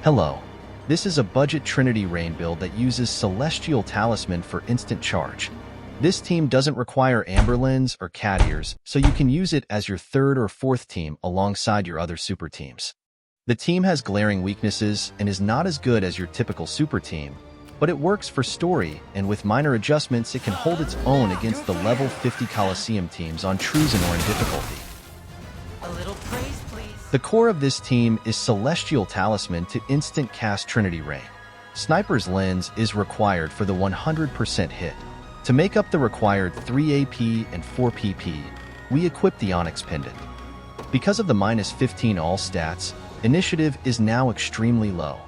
Hello. This is a budget Trinity Rain build that uses Celestial Talisman for instant charge. This team doesn't require Amberlins or Cat Ears, so you can use it as your third or fourth team alongside your other super teams. The team has glaring weaknesses and is not as good as your typical super team, but it works for story, and with minor adjustments it can hold its own against the level 50 Coliseum teams on true Zenoiran difficulty. A little praise, please. The core of this team is Celestial Talisman to instant cast Trinity Rain. Sniper's Lens is required for the 100% hit. To make up the required 3 AP and 4 PP, we equip the Onyx Pendant. Because of the minus 15 all stats, initiative is now extremely low.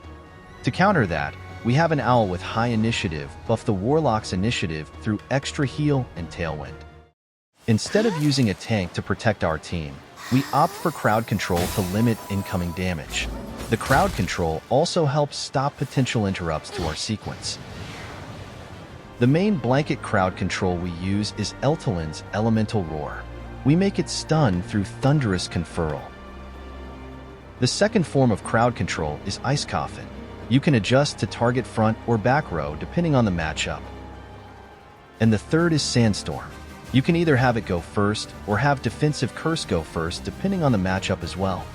To counter that, we have an Owl with high initiative buff the Warlock's initiative through extra heal and Tailwind. Instead of using a tank to protect our team, we opt for crowd control to limit incoming damage. The crowd control also helps stop potential interrupts to our sequence. The main blanket crowd control we use is Eltolinde's Elemental Roar. We make it stun through Thunderous Conferral. The second form of crowd control is Ice Coffin. You can adjust to target front or back row depending on the matchup. And the third is Sandstorm. You can either have it go first or have Defensive Curse go first depending on the matchup as well.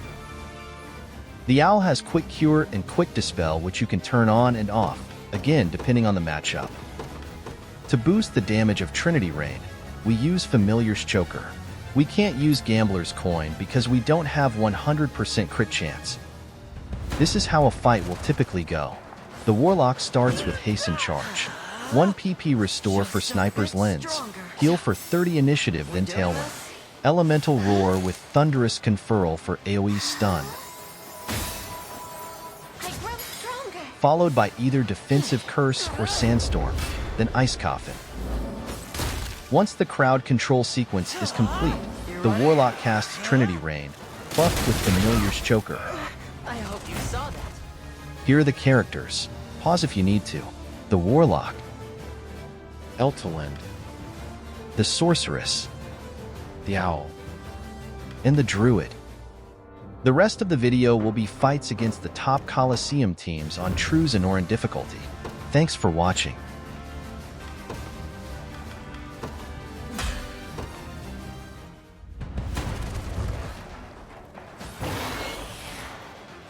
The Owl has Quick Cure and Quick Dispel, which you can turn on and off, again depending on the matchup. To boost the damage of Trinity Rain, we use Familiar's Choker. We can't use Gambler's Coin because we don't have 100% crit chance. This is how a fight will typically go. The Warlock starts with Hasten Charge. 1 PP Restore for Sniper's Lens. Heal for 30 initiative, then Tailwind. Elemental Roar with Thunderous Conferral for AoE Stun. Followed by either Defensive Curse or Sandstorm, then Ice Coffin. Once the crowd control sequence is complete, the Warlock casts Trinity Rain, buffed with Familiar's Choker. I hope you saw that. Here are the characters. Pause if you need to. The Warlock, Eltolinde, the Sorceress, the Owl, and the Druid. The rest of the video will be fights against the top Coliseum teams on true Zenoiran difficulty. Thanks for watching.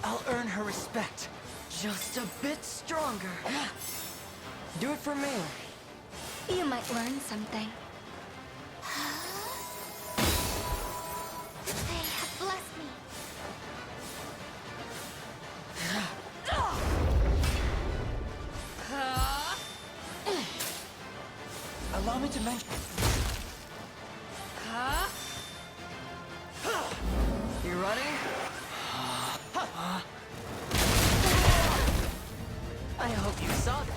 I'll earn her respect. Just a bit stronger. Do it for me. You might learn something. They have blessed me. Allow me to mention. You ready? I hope you saw that.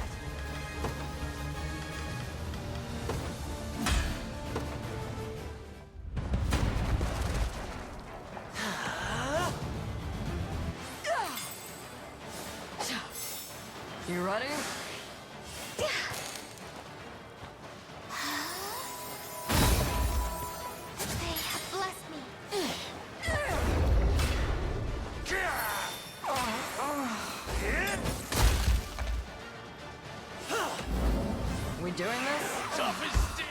You ready? They have blessed me. We doing this? Tough as steel.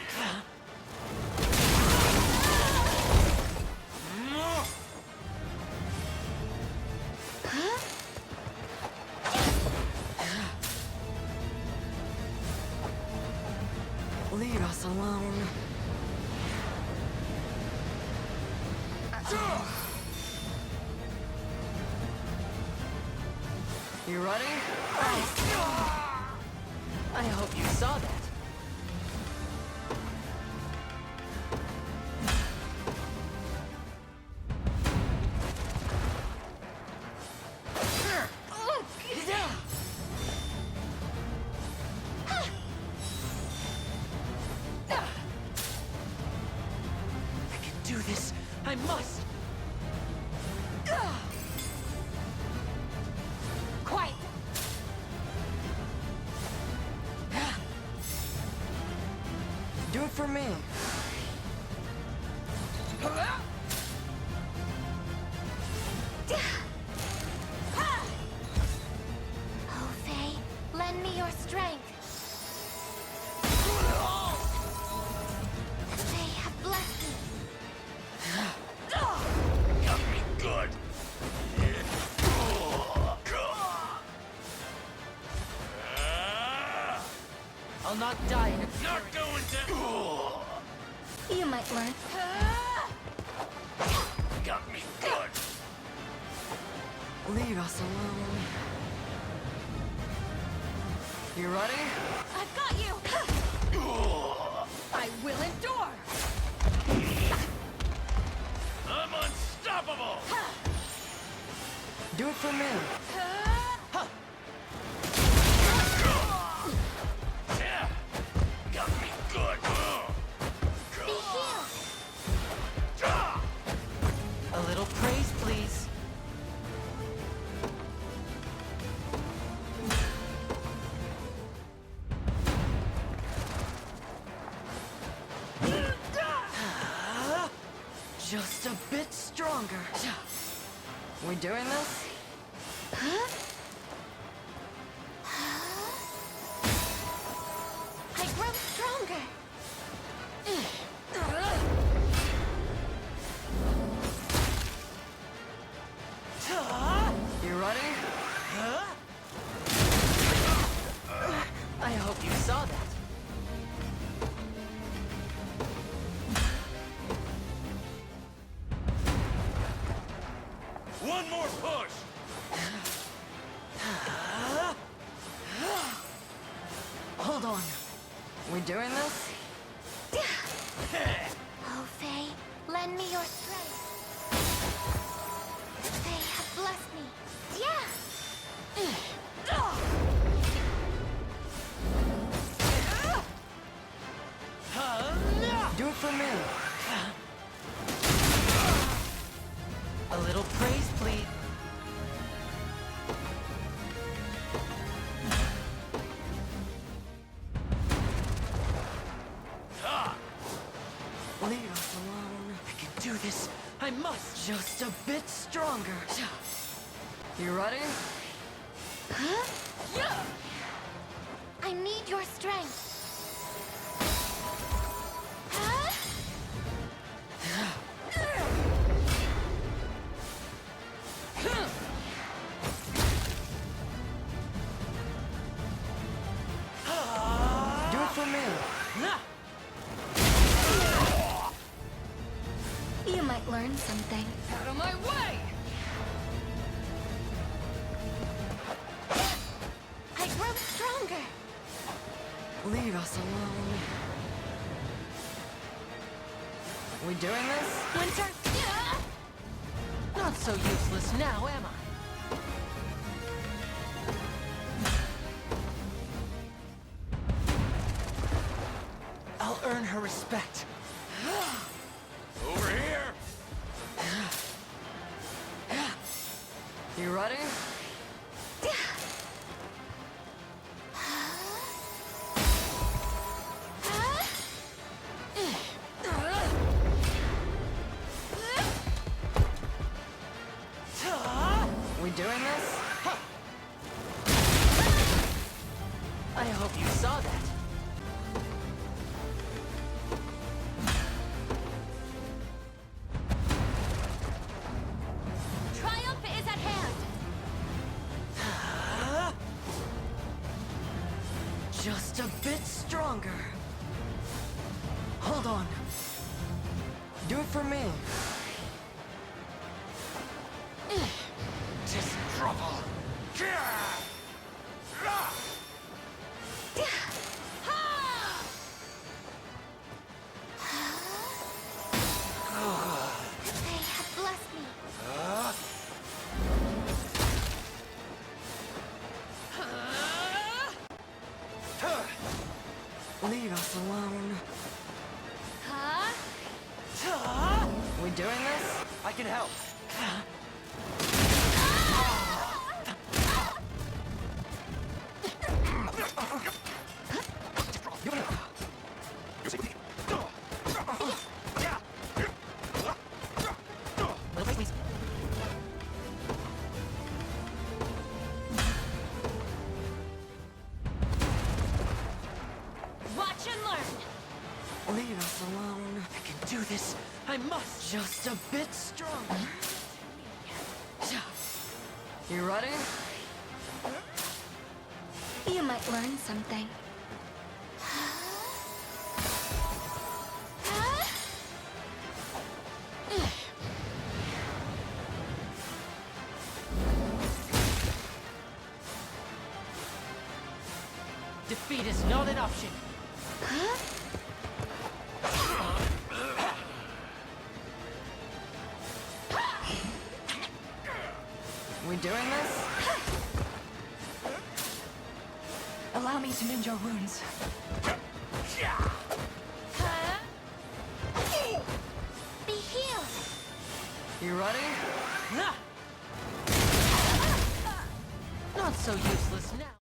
Leave us alone. You ready? I hope you saw that. Do this. I must. Quiet. Do it for me. I'll not die in a Not going to. You might learn. Got me good. Leave us alone. You ready? I've got you! I will endure! I'm unstoppable. Do it for me. Yeah. Got me good. Be healed! A little praise, please. Just a bit stronger. We doing this? I grow stronger! You ready? I hope you saw that. One more push. Hold on. We doing this? Oh, Faye, lend me your strength. They have blessed me. Yeah! Do it for me. A little praise, please. Leave us alone. I can do this. I must. Just a bit stronger. You ready? I need your strength. Huh? Do it for me. You might learn something. Out of my way! I grow stronger. Leave us alone. We doing this? Winter. Not so useless now, am I? I'll earn her respect. Over here. You ready? We doing this? I hope you saw that. Triumph is at hand. Just a bit stronger. Hold on. Do it for me. Just trouble. They have blessed me. Leave us alone. Huh? We doing this? I can help. Watch and learn. Leave us alone. I can do this. I must. Just a bit stronger. You ready? You might learn something. Defeat is not an option. We doing this? Allow me to mend your wounds. Be healed. You ready? Not so useless now.